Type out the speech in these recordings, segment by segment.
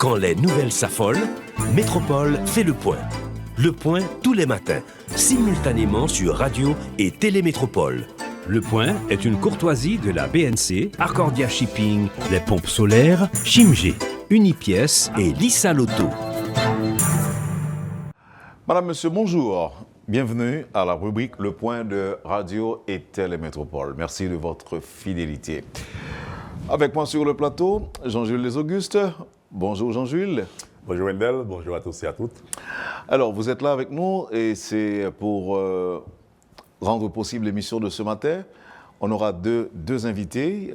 Quand les nouvelles s'affolent, Métropole fait le point. Le point tous les matins, simultanément sur Radio et Télémétropole. Le point est une courtoisie de la BNC, Arcordia Shipping, les pompes solaires, Chimgé, Unipièces et Lissa Lotto. Madame, Monsieur, bonjour. Bienvenue à la rubrique Le Point de Radio et Télémétropole. Merci de votre fidélité. Avec moi sur le plateau, Jean-Jules Les Augustes. Bonjour Jean-Jules. Bonjour Wendell, bonjour à tous et à toutes. Alors, vous êtes là avec nous et c'est pour rendre possible l'émission de ce matin. On aura deux invités.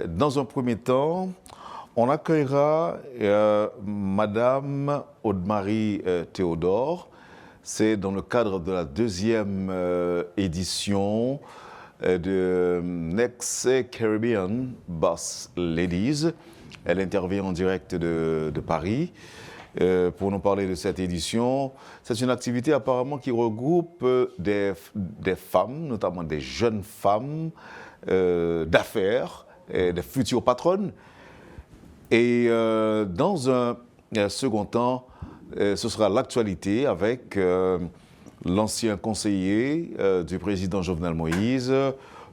Dans un premier temps, on accueillera Madame Aude-Marie Théodore. C'est dans le cadre de la deuxième édition de Next Caribbean Boss Ladies. Elle intervient en direct de Paris pour nous parler de cette édition. C'est une activité apparemment qui regroupe des femmes, notamment des jeunes femmes d'affaires, des futures patronnes. Et dans un second temps, ce sera l'actualité avec l'ancien conseiller du président Jovenel Moïse,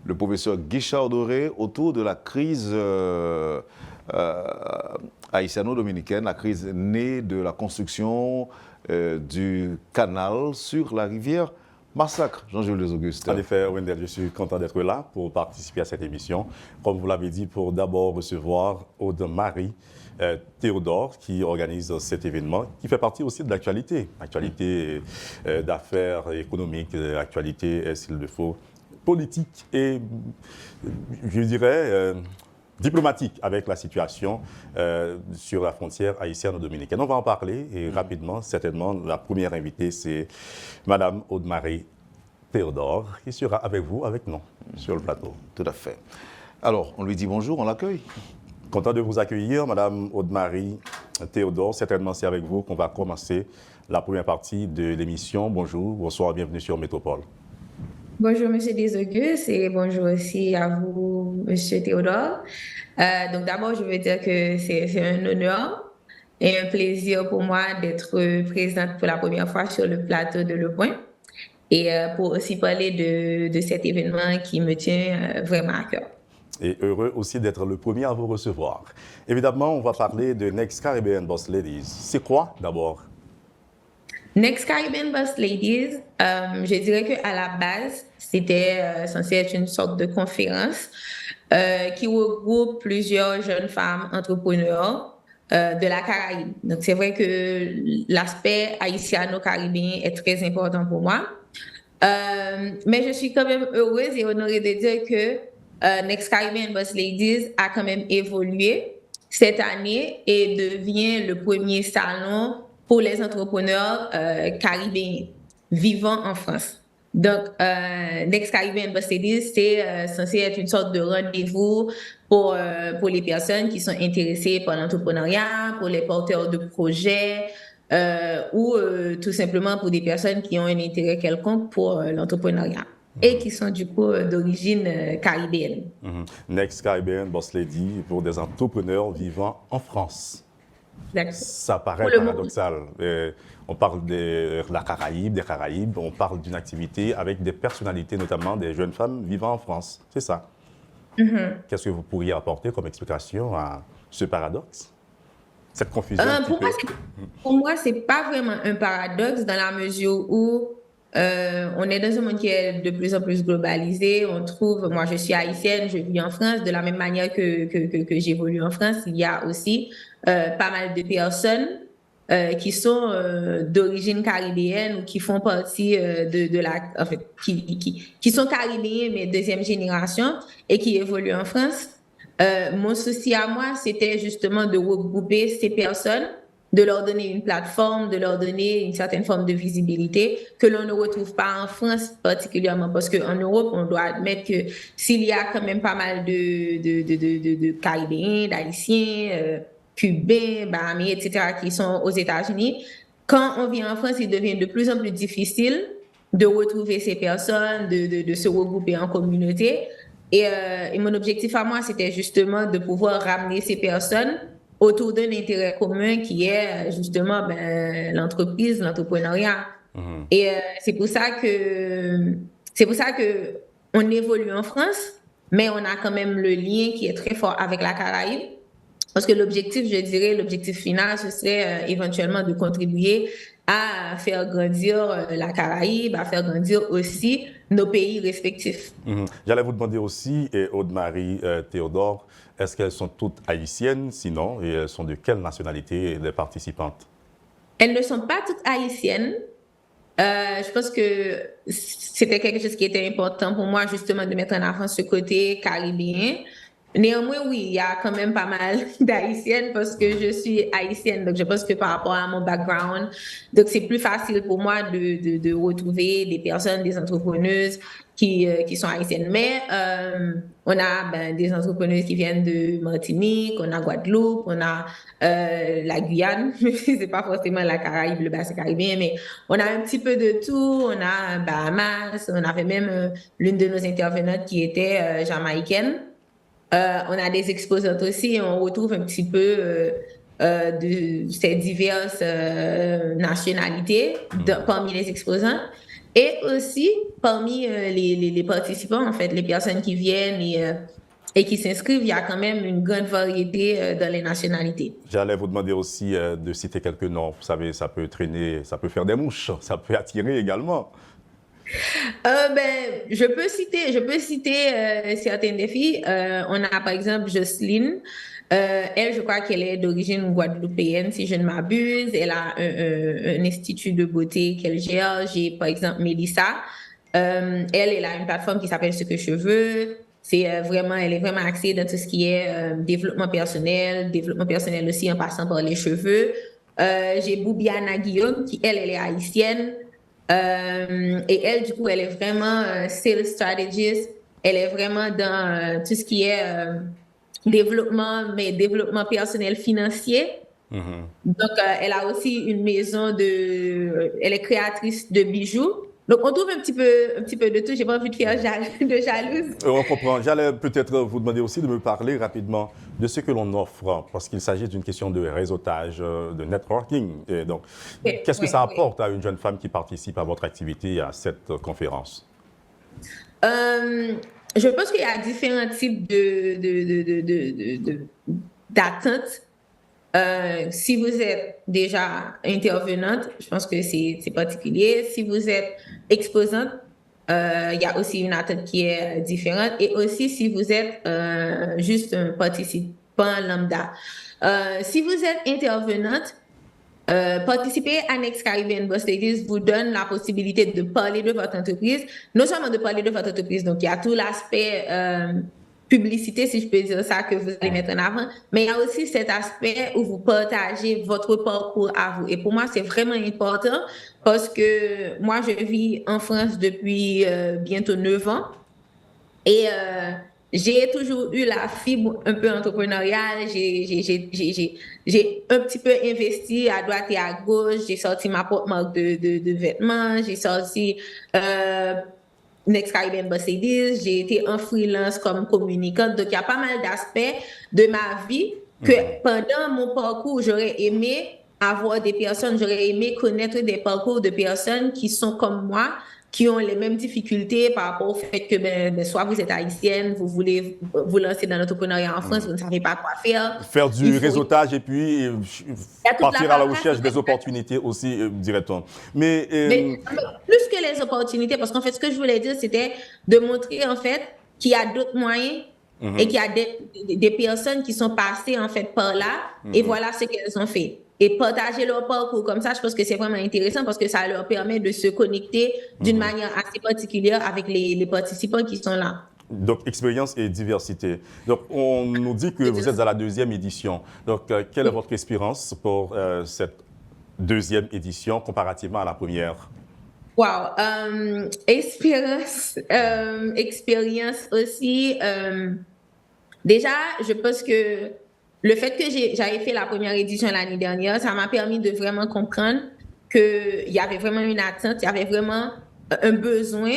le professeur Guichard Doré, autour de la crise haïtiano-dominicaine, la crise née de la construction du canal sur la rivière Massacre. Jean-Jules Les Augustes. En effet, Wendell, je suis content d'être là pour participer à cette émission. Comme vous l'avez dit, pour d'abord recevoir Aude-Marie Théodore qui organise cet événement, qui fait partie aussi de l'actualité d'affaires économiques, l'actualité, s'il le faut, politique et, je dirais, diplomatique avec la situation sur la frontière haïtiano-dominicaine. On va en parler et rapidement, certainement, la première invitée, c'est Madame Aude-Marie Théodore qui sera avec vous, avec nous, sur le plateau. Tout à fait. Alors, on lui dit bonjour, on l'accueille. Content de vous accueillir, Madame Aude-Marie Théodore. Certainement, c'est avec vous qu'on va commencer la première partie de l'émission. Bonjour, bonsoir, bienvenue sur Métropole. Bonjour, Monsieur Les Augustes, et bonjour aussi à vous, Monsieur Théodore. Donc, d'abord, je veux dire que c'est un honneur et un plaisir pour moi d'être présente pour la première fois sur le plateau de Le Point et pour aussi parler de cet événement qui me tient vraiment à cœur. Et heureux aussi d'être le premier à vous recevoir. Évidemment, on va parler de Next Caribbean Boss Ladies. C'est quoi d'abord? Next Caribbean Boss Ladies, je dirais qu'à la base, c'était censé être une sorte de conférence qui regroupe plusieurs jeunes femmes entrepreneurs de la Caraïbe. Donc, c'est vrai que l'aspect haïtiano-caribéen est très important pour moi. Mais je suis quand même heureuse et honorée de dire que Next Caribbean Boss Ladies a quand même évolué cette année et devient le premier salon pour les entrepreneurs caribéens vivant en France. Donc, Next Caribbean Boss Ladies, c'est censé être une sorte de rendez-vous pour les personnes qui sont intéressées par l'entrepreneuriat, pour les porteurs de projets ou tout simplement pour des personnes qui ont un intérêt quelconque pour l'entrepreneuriat et qui sont du coup d'origine caribéenne. Next Caribbean Boss Lady pour des entrepreneurs vivant en France. Ça paraît paradoxal. On parle de la Caraïbe, des Caraïbes, on parle d'une activité avec des personnalités, notamment des jeunes femmes vivant en France. C'est ça. Qu'est-ce que vous pourriez apporter comme explication à ce paradoxe? Cette confusion pour moi, ce n'est pas vraiment un paradoxe dans la mesure où on est dans un monde qui est de plus en plus globalisé. On trouve, moi je suis haïtienne, je vis en France, de la même manière que j'évolue en France, il y a aussi pas mal de personnes qui sont d'origine caribéenne ou qui font partie de la... En fait, qui sont caribéens, mais deuxième génération, et qui évoluent en France. Mon souci à moi, c'était justement de regrouper ces personnes, de leur donner une plateforme, de leur donner une certaine forme de visibilité que l'on ne retrouve pas en France particulièrement, parce qu'en Europe, on doit admettre que s'il y a quand même pas mal de Caribéens, d'Haïtiens, Cubains, Bahaméens, etc., qui sont aux États-Unis, quand on vient en France, il devient de plus en plus difficile de retrouver ces personnes, de se regrouper en communauté. Et mon objectif à moi, c'était justement de pouvoir ramener ces personnes autour d'un intérêt commun qui est justement l'entreprise, l'entrepreneuriat. Et c'est pour ça que on évolue en France, mais on a quand même le lien qui est très fort avec la Caraïbe. Parce que l'objectif, je dirais, l'objectif final, ce serait éventuellement de contribuer à faire grandir la Caraïbe, à faire grandir aussi nos pays respectifs. J'allais vous demander aussi, Aude-Marie Théodore, est-ce qu'elles sont toutes haïtiennes, sinon, et elles sont de quelle nationalité les participantes? Elles ne sont pas toutes haïtiennes. Je pense que c'était quelque chose qui était important pour moi, justement, de mettre en avant ce côté caribéen. Néanmoins, oui, il y a quand même pas mal d'haïtiennes parce que je suis haïtienne. Donc, je pense que par rapport à mon background, donc c'est plus facile pour moi de retrouver des personnes, des entrepreneuses qui sont haïtiennes. Mais on a des entrepreneuses qui viennent de Martinique, on a Guadeloupe, on a la Guyane. C'est pas forcément la Caraïbe, le bassin caribéen, mais on a un petit peu de tout. On a Bahamas, on avait même l'une de nos intervenantes qui était jamaïcaine. On a des exposantes aussi, on retrouve un petit peu de ces diverses nationalités parmi les exposants et aussi parmi les participants, en fait, les personnes qui viennent et qui s'inscrivent, il y a quand même une grande variété dans les nationalités. J'allais vous demander aussi de citer quelques noms. Vous savez, ça peut traîner, ça peut faire des mouches, ça peut attirer également. Je peux citer certains défis. On a par exemple Jocelyne. Elle, je crois qu'elle est d'origine guadeloupéenne, si je ne m'abuse. Elle a un institut de beauté qu'elle gère. J'ai par exemple Mélissa. Elle a une plateforme qui s'appelle Ce que je veux. Elle est vraiment axée dans tout ce qui est développement personnel aussi en passant par les cheveux. J'ai Boubiana Guillaume, qui elle est haïtienne. Et elle, du coup, elle est vraiment sales strategist. Elle est vraiment dans tout ce qui est développement personnel financier. Donc, elle a aussi une maison elle est créatrice de bijoux. Donc, on trouve un petit peu de tout. J'ai pas envie de faire de jalouse. On comprend. J'allais peut-être vous demander aussi de me parler rapidement de ce que l'on offre, parce qu'il s'agit d'une question de réseautage, de networking. Et donc, qu'est-ce que ça apporte à une jeune femme qui participe à votre activité, à cette conférence? Je pense qu'il y a différents types d'attentes. Si vous êtes déjà intervenante, je pense que c'est particulier. Si vous êtes exposante, il y a aussi une attente qui est différente. Et aussi, si vous êtes juste un participant lambda. Si vous êtes intervenante, participer à Next Caribbean Boss Ladies vous donne la possibilité de parler de votre entreprise, non seulement de parler de votre entreprise, donc il y a tout l'aspect publicité, si je peux dire ça, que vous allez mettre en avant, mais il y a aussi cet aspect où vous partagez votre parcours à vous. Et pour moi, c'est vraiment important parce que moi, je vis en France depuis bientôt 9 ans et j'ai toujours eu la fibre un peu entrepreneuriale. J'ai un petit peu investi à droite et à gauche. J'ai sorti ma propre marque de vêtements. J'ai sorti Next Caribbean Boss Ladies. J'ai été en freelance comme communicante. Donc, il y a pas mal d'aspects de ma vie que pendant mon parcours, j'aurais aimé avoir des personnes, j'aurais aimé connaître des parcours de personnes qui sont comme moi, qui ont les mêmes difficultés par rapport au fait que soit vous êtes haïtienne, vous voulez vous lancer dans l'entrepreneuriat en France, vous ne savez pas quoi faire. Faire du réseautage et puis partir à la recherche des opportunités aussi, dirait-on. Mais plus que les opportunités, parce qu'en fait, ce que je voulais dire, c'était de montrer en fait qu'il y a d'autres moyens et qu'il y a des personnes qui sont passées en fait par là et voilà ce qu'elles ont fait. Et partager leur parcours comme ça, je pense que c'est vraiment intéressant parce que ça leur permet de se connecter d'une manière assez particulière avec les participants qui sont là. Donc, expérience et diversité. Donc, on nous dit que vous êtes à la 2e édition. Donc, quelle est votre expérience pour cette 2e édition comparativement à la première? Wow! Expérience aussi. Déjà, je pense que le fait que j'avais fait la première édition l'année dernière, ça m'a permis de vraiment comprendre qu'il y avait vraiment une attente, il y avait vraiment un besoin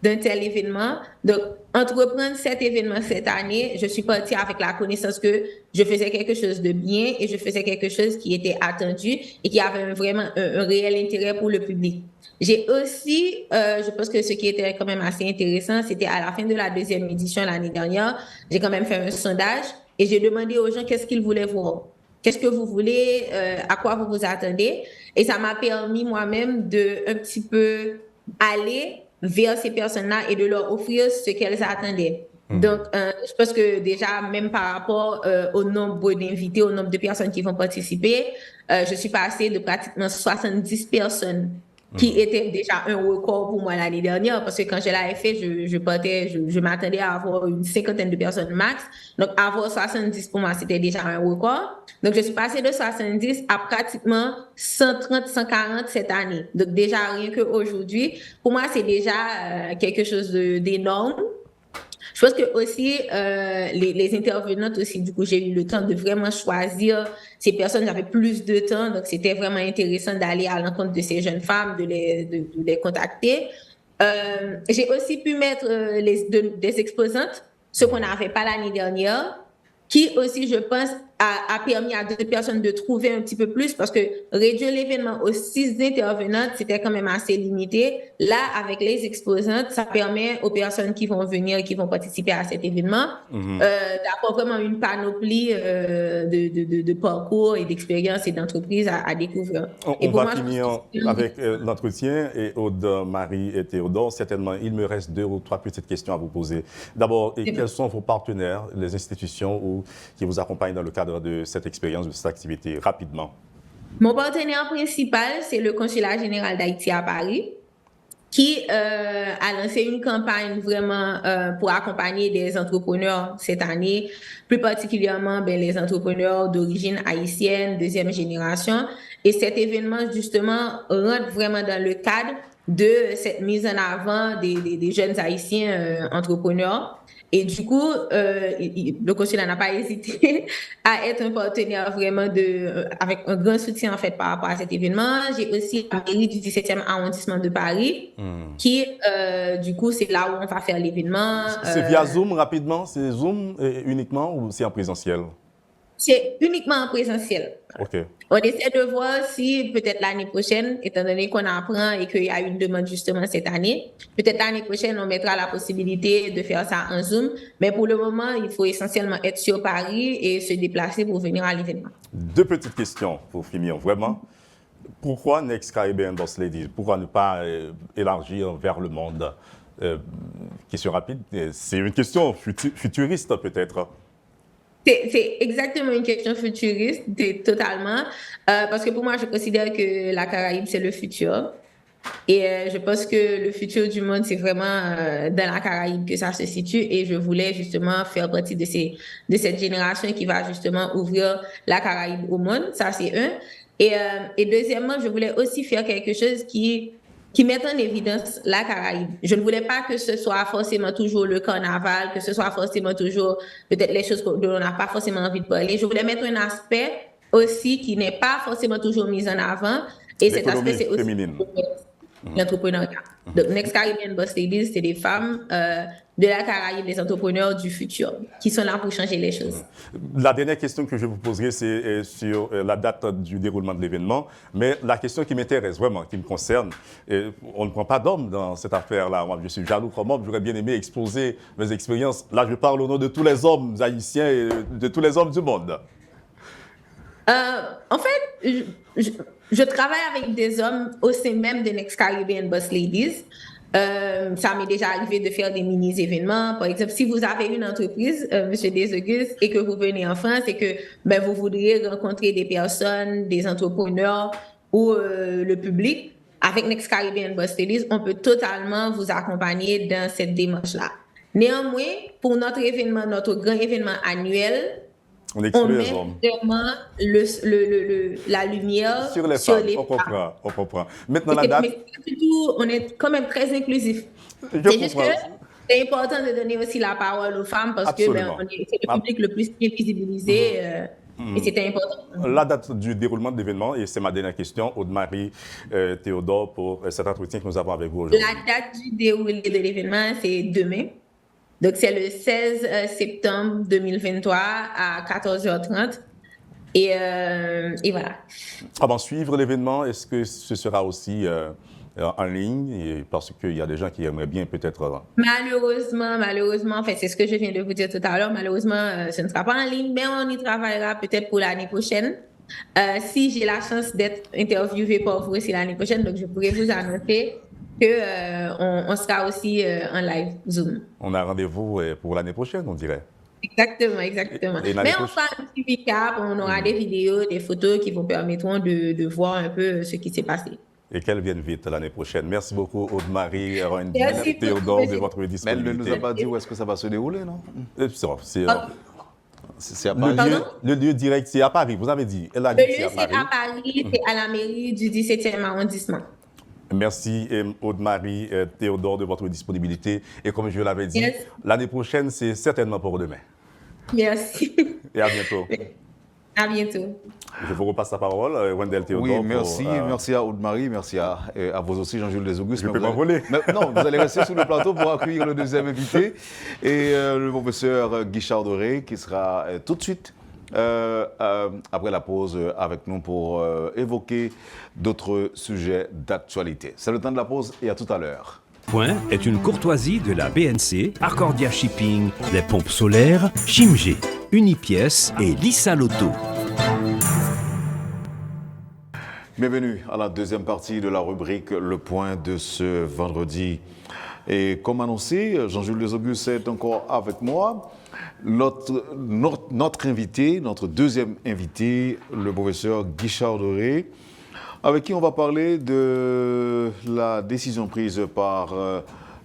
d'un tel événement. Donc, entreprendre cet événement cette année, je suis partie avec la connaissance que je faisais quelque chose de bien et je faisais quelque chose qui était attendu et qui avait vraiment un réel intérêt pour le public. J'ai aussi, je pense que ce qui était quand même assez intéressant, c'était à la fin de la deuxième édition l'année dernière, j'ai quand même fait un sondage et j'ai demandé aux gens qu'est-ce qu'ils voulaient voir. Qu'est-ce que vous voulez, à quoi vous vous attendez? Et ça m'a permis moi-même de un petit peu aller vers ces personnes-là et de leur offrir ce qu'elles attendaient. Donc, je pense que déjà, même par rapport au nombre d'invités, au nombre de personnes qui vont participer, je suis passée de pratiquement 70 personnes qui était déjà un record pour moi l'année dernière, parce que quand je l'avais fait, je m'attendais à avoir une cinquantaine de personnes max. Donc, avoir 70 pour moi, c'était déjà un record. Donc, je suis passée de 70 à pratiquement 130, 140 cette année. Donc, déjà, rien qu'aujourd'hui, pour moi, c'est déjà quelque chose d'énorme. Je pense que aussi, les intervenantes aussi, du coup, j'ai eu le temps de vraiment choisir ces personnes. J'avais plus de temps, donc c'était vraiment intéressant d'aller à l'encontre de ces jeunes femmes, de les contacter. J'ai aussi pu mettre des exposantes, ce qu'on n'avait pas l'année dernière, qui aussi, je pense, a permis à d'autres personnes de trouver un petit peu plus, parce que réduire l'événement aux 6 intervenantes, c'était quand même assez limité. Là, avec les exposantes, ça permet aux personnes qui vont venir, qui vont participer à cet événement, d'avoir vraiment une panoplie de parcours et d'expériences et d'entreprises à découvrir. On va finir avec l'entretien, et Aude, Marie et Théodore, certainement, il me reste 2 ou 3 petites questions à vous poser. D'abord, quels sont vos partenaires, les institutions qui vous accompagnent dans le cadre de cette expérience, de cette activité, rapidement? Mon partenaire principal, c'est le Consulat général d'Haïti à Paris, qui a lancé une campagne vraiment pour accompagner des entrepreneurs cette année, plus particulièrement les entrepreneurs d'origine haïtienne, deuxième génération. Et cet événement, justement, rentre vraiment dans le cadre de cette mise en avant des jeunes haïtiens entrepreneurs. Et du coup, le consulat n'a pas hésité à être un partenaire vraiment avec un grand soutien en fait par rapport à cet événement. J'ai aussi la mairie du 17e arrondissement de Paris, qui, du coup, c'est là où on va faire l'événement. C'est via Zoom rapidement? C'est Zoom uniquement ou c'est en présentiel? C'est uniquement en présentiel. OK. On essaie de voir si peut-être l'année prochaine, étant donné qu'on apprend et qu'il y a une demande justement cette année, peut-être l'année prochaine, on mettra la possibilité de faire ça en Zoom. Mais pour le moment, il faut essentiellement être sur Paris et se déplacer pour venir à l'événement. 2 petites questions pour finir, vraiment. Pourquoi Next Caribbean Boss Ladies? Pourquoi ne pas élargir vers le monde? Question rapide, c'est une question futuriste peut-être. C'est exactement une question futuriste, totalement, parce que pour moi, je considère que la Caraïbe, c'est le futur. Et je pense que le futur du monde, c'est vraiment dans la Caraïbe que ça se situe. Et je voulais justement faire partie de cette génération qui va justement ouvrir la Caraïbe au monde. Ça, c'est un. Et deuxièmement, je voulais aussi faire quelque chose qui met en évidence la Caraïbe. Je ne voulais pas que ce soit forcément toujours le carnaval, que ce soit forcément toujours peut-être les choses dont on n'a pas forcément envie de parler. Je voulais mettre un aspect aussi qui n'est pas forcément toujours mis en avant. Et cet aspect, c'est aussi l'entrepreneuriat. Donc, Next Caribbean Boss Ladies, c'est des femmes de la Caraïbe, des entrepreneurs du futur, qui sont là pour changer les choses. La dernière question que je vous poserai, c'est sur la date du déroulement de l'événement. Mais la question qui m'intéresse vraiment, qui me concerne, on ne prend pas d'hommes dans cette affaire-là. Moi, je suis jaloux comme homme, j'aurais bien aimé exposer mes expériences. Là, je parle au nom de tous les hommes haïtiens et de tous les hommes du monde. En fait, je travaille avec des hommes au sein même de Next Caribbean Boss Ladies. Ça m'est déjà arrivé de faire des mini-événements. Par exemple, si vous avez une entreprise, Monsieur Desauguste, et que vous venez en France et que vous voudriez rencontrer des personnes, des entrepreneurs ou le public, avec Next Caribbean Boss Ladies, on peut totalement vous accompagner dans cette démarche-là. Néanmoins, pour notre événement, notre grand événement annuel, on met vraiment la lumière sur les femmes. On comprend. Maintenant, la date. Mais on est quand même très inclusif. C'est juste que c'est important de donner aussi la parole aux femmes parce que c'est le public le plus visibilisé Et c'était important. La date du déroulement de l'événement, et c'est ma dernière question, Aude-Marie Théodore, pour cet entretien que nous avons avec vous aujourd'hui. La date du déroulé de l'événement, c'est demain. Donc, c'est le 16 septembre 2023 à 14h30. Et voilà. Avant de suivre l'événement, est-ce que ce sera aussi en ligne? Parce qu'il y a des gens qui aimeraient bien peut-être... Malheureusement, en fait, c'est ce que je viens de vous dire tout à l'heure. Malheureusement, ce ne sera pas en ligne, mais on y travaillera peut-être pour l'année prochaine. Si j'ai la chance d'être interviewée par vous aussi l'année prochaine, donc je pourrais vous annoncer qu'on sera aussi en live Zoom. On a rendez-vous pour l'année prochaine, on dirait. Exactement. Mais on fera un petit recap, on aura des vidéos, des photos qui vous permettront de voir un peu ce qui s'est passé. Et qu'elle vienne vite l'année prochaine. Merci beaucoup, Aude-Marie Théodore, de votre disponibilité. Mais elle ne nous a pas dit où est-ce que ça va se dérouler, non? C'est à Paris. Le lieu direct, c'est à Paris, vous avez dit. Elle a dit le lieu, c'est à Paris, c'est à la mairie du 17e arrondissement. Merci, Aude-Marie Théodore, de votre disponibilité. Et comme je l'avais dit, l'année prochaine, c'est certainement pour demain. Merci. Et à bientôt. À bientôt. Je vous repasse la parole, Wendell Théodore. Oui, merci. Merci à Aude-Marie, merci à vous aussi, Jean-Jules Desauguste. Je peux m'envoler. Non, vous allez rester sur le plateau pour accueillir le deuxième invité, et le professeur Guichard Doré, qui sera tout de suite après la pause avec nous pour évoquer d'autres sujets d'actualité. C'est le temps de la pause et à tout à l'heure. Point est une courtoisie de la BNC, Accordia Shipping, les pompes solaires, Chimgé, Unipièce et Lissa Loto. Bienvenue à la deuxième partie de la rubrique Le Point de ce vendredi. Et comme annoncé, Jean-Jules Desauguste est encore avec moi. Notre invité, notre deuxième invité, le professeur Guichard Doré, avec qui on va parler de la décision prise par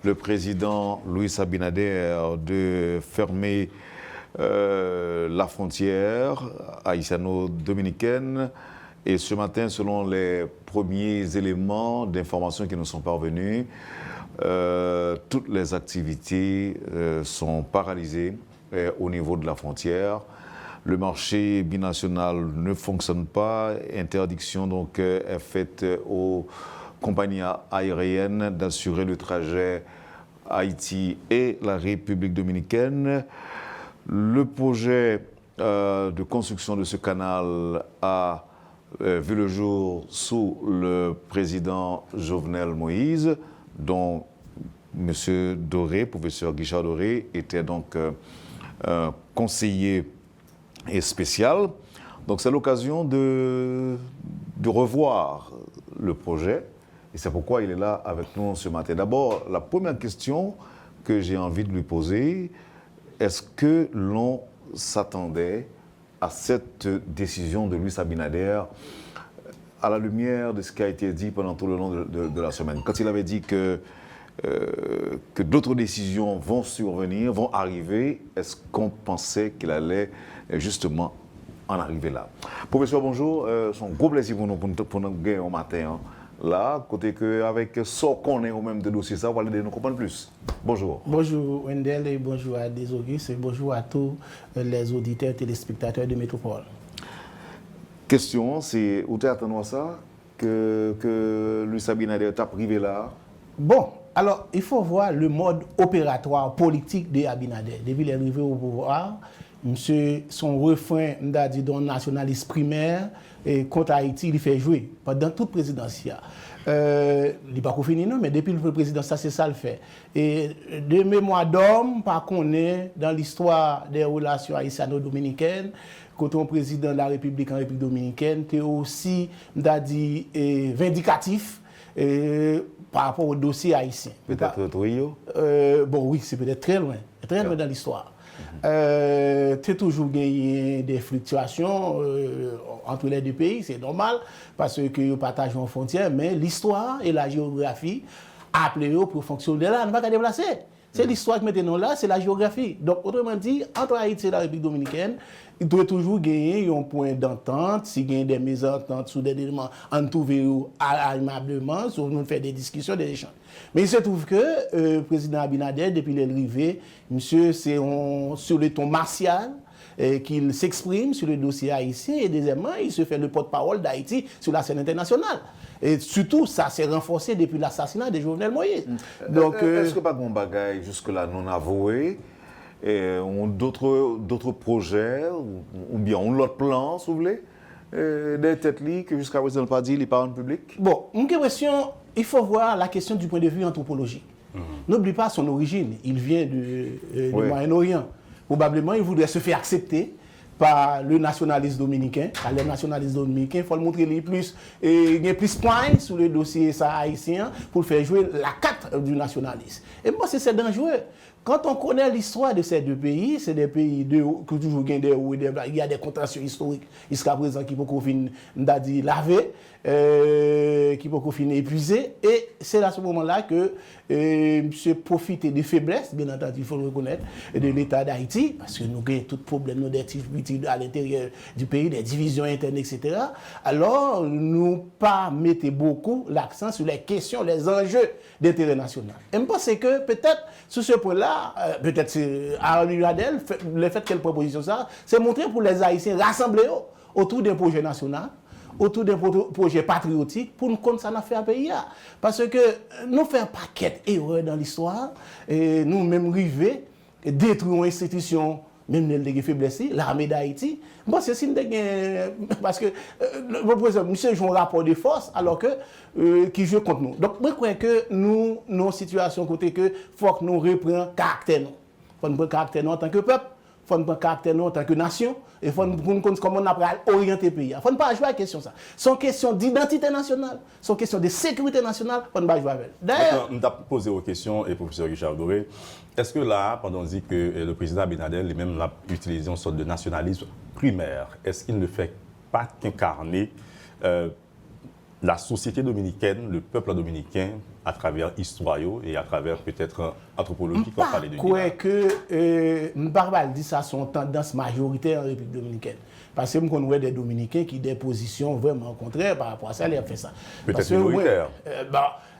le président Luis Abinader de fermer la frontière haïtiano-dominicaine. Et ce matin, selon les premiers éléments d'information qui nous sont parvenus, toutes les activités sont paralysées au niveau de la frontière. Le marché binational ne fonctionne pas. Interdiction donc est faite aux compagnies aériennes d'assurer le trajet Haïti et la République dominicaine. Le projet de construction de ce canal a vu le jour sous le président Jovenel Moïse, dont M. Doré, professeur Guichard Doré, était donc conseiller et spécial. Donc c'est l'occasion de revoir le projet, et c'est pourquoi il est là avec nous ce matin. D'abord, la première question que j'ai envie de lui poser, est-ce que l'on s'attendait à cette décision de Luis Abinader à la lumière de ce qui a été dit pendant tout le long de la semaine? Quand il avait dit que d'autres décisions vont survenir, vont arriver, est-ce qu'on pensait qu'il allait justement en arriver là? Professeur, bonjour. C'est un gros plaisir pour nous gagner au matin. Là, côté que avec ce qu'on est au même de dossier, ça, on va aider nous comprendre plus. Bonjour. Bonjour Wendell et bonjour à Desauguste et bonjour à tous les auditeurs et téléspectateurs de Métropole. Question, c'est où tu attends ça que Luis Abinader t'a privé là? Bon, alors il faut voir le mode opératoire politique de Abinader. Depuis l'arrivée au pouvoir, monsieur, son refrain d'un nationaliste primaire et contre Haïti, il fait jouer pendant toute présidentielle. Il n'est pas fini, non, mais depuis le président, ça c'est ça le fait. Et de mémoire d'homme, par qu'on est dans l'histoire des relations haïtiano-dominicaines, quand on président de la République en République dominicaine, tu es aussi, vindicatif par rapport au dossier haïtien. Peut-être Trio? Bon, oui, c'est peut-être très loin dans l'histoire. Tu as toujours gagné des fluctuations entre les deux pays, c'est normal, parce que nous partageons une frontière, mais l'histoire et la géographie appellent pour fonctionner là, on ne va pas déplacer. C'est l'histoire que maintenant là, c'est la géographie. Donc, autrement dit, entre Haïti et la République dominicaine, il doit toujours gagner un point d'entente. S'il y a des mésententes sur des éléments, on trouve aimablement, sur nous faire des discussions, des échanges. Mais il se trouve que le président Abinader, depuis l'arrivée, monsieur, c'est sur le ton martial, qu'il s'exprime sur le dossier haïtien et deuxièmement, il se fait le porte-parole d'Haïti sur la scène internationale. Et surtout, ça s'est renforcé depuis l'assassinat de Jovenel Moïse. Donc, est-ce que pas bon bagaille jusque-là non avoué, ont d'autres projets ou bien ont l'autre plan, si vous voulez, des têtes que jusqu'à présent n'a pas dit les parents publics? Bon, une question, il faut voir la question du point de vue anthropologique. N'oublie pas son origine, il vient du Moyen-Orient. Probablement, il voudrait se faire accepter par le nationaliste dominicain. Car les nationalistes dominicains, il faut le montrer les plus, il y a plus points sur le dossier haïtien pour faire jouer la carte du nationaliste. Et moi, c'est dangereux. Quand on connaît l'histoire de ces deux pays, c'est des pays qui toujours gagnent des hauts et des bas. Il y a des contentions historiques jusqu'à présent qui peuvent finir laver, qui peuvent finir épuisés. Et c'est à ce moment-là que M. profite des faiblesses, bien entendu, il faut le reconnaître, de l'État d'Haïti, parce que nous avons tout problème à l'intérieur du pays, des divisions internes, etc. Alors, nous pas mettons beaucoup l'accent sur les questions, les enjeux d'intérêt national. Et je pense que peut-être, sur ce point-là, peut-être c'est Henri Radel, le fait qu'elle proposition ça, c'est montrer pour les Haïtiens rassemblés autour d'un projet national, autour d'un projet patriotique pour nous compter ça dans le pays. Parce que nous faisons un paquet d'erreurs dans l'histoire, et nous même arrivés, détruire une institution, même les faiblesses, l'armée d'Haïti. Bon, c'est signe de parce que le président, monsieur joue un rapport de force alors que qui joue contre nous. Donc, je crois que nous, nos situations côté que faut que nous reprenions caractère nous. Faut nous prendre caractère nous en tant que peuple, faut nous prendre caractère nous en tant que nation, et faut nous prendre comment on apprend à orienter le pays. Faut ne pas jouer à la question ça. C'est une question d'identité nationale, c'est une question de sécurité nationale, faut ne pas jouer avec. D'ailleurs, on t'a posé aux questions et professeur Richard Doré. Est-ce que là, pendant on dit que le président Abinadel lui-même a utilisé une sorte de nationalisme primaire, est-ce qu'il ne fait pas qu'incarner la société dominicaine, le peuple dominicain, à travers l'histoire et à travers peut-être anthropologie qu'on parlait de Je crois que Mbarbal dit ça son tendance majoritaire en République dominicaine. Parce que nous connaissons des Dominicains qui ont des positions vraiment contraires par rapport à ça, ils ont fait ça. Peut-être minoritaire.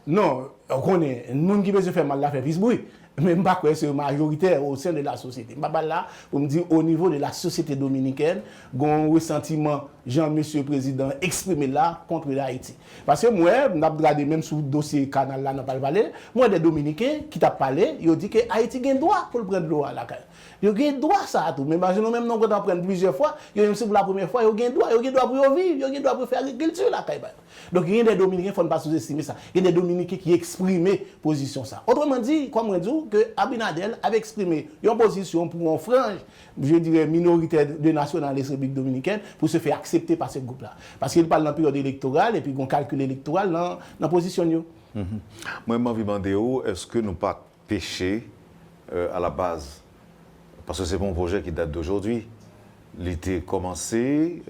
Non, on connaît, nous qui veut faire mal la fait Visboui. Mais je ne sais pas c'est majoritaire au sein de la société. Je ne sais pas là, pour me dire, au niveau de la société dominicaine, il y a un ressentiment, Jean-Monsieur le Président, exprimé là contre l'Haïti. Parce que moi, je vais regarder même sur le dossier canal là, je parlé, moi, des Dominicains qui t'ont parlé, ils ont dit que Haïti a un droit pour le prendre l'eau à la caille. Ils ont un droit ça à tout. Mais imaginons même non, quand on prend plusieurs fois, même si pour la première fois, ils ont un droit pour vivre, ils ont un droit pour faire agriculture la caille. Donc, il y a des Dominicains, il ne faut pas sous-estimer ça. Il y a des Dominicains qui expriment position ça. Autrement dit, comme on dit, que Abinadel avait exprimé une position pour une frange, je dirais, minoritaire de nationalistes République dominicaine pour se faire accepter par ce groupe-là. Parce qu'il parle dans la période électorale et puis qu'on calcule électoral dans la position. Moi, je me demande, est-ce que nous pas péché à la base? Parce que c'est un projet qui date d'aujourd'hui. L'été commencé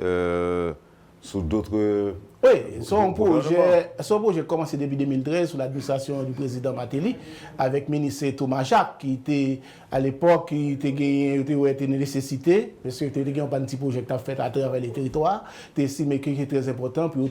sous d'autres... Oui, son projet a commencé depuis 2013 sous l'administration du président Matéli avec le ministre Thomas Jacques qui était à l'époque qui était une nécessité parce que c'était un petit projet qui a fait à travers les territoires. Tu estimé que c'était très important pour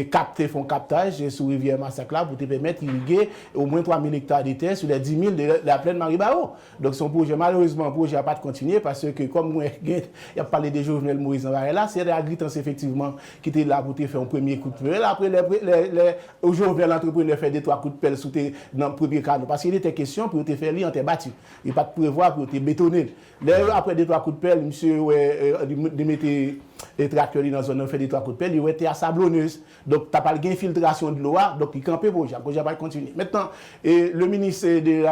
capter son captage sur la rivière Massacre pour te permettre d'irriguer au moins 3 000 hectares de terre sur les 10 000 de la plaine Maribao. Donc son projet, malheureusement, le projet n'a pas continué parce que comme moi, il a parlé de Jovenel Moïse là, c'est l'agriculture effectivement qui était là pour te faire un premier coup de pelle. Après, aujourd'hui, l'entrepreneur fait 2-3 coups de pelle dans le premier canot. Parce qu'il était question pour te faire lire en te battu. Il n'y a pas de prévoir pour te bétonner. Après 2-3 coups de pelle, monsieur, de mettre les tracteurs dans la zone, fait 2-3 coups de pelle, il était à sablonneuse. Donc, tu n'as pas d'infiltration de l'eau, donc il campait pour le projet va continuer. Maintenant, le ministère de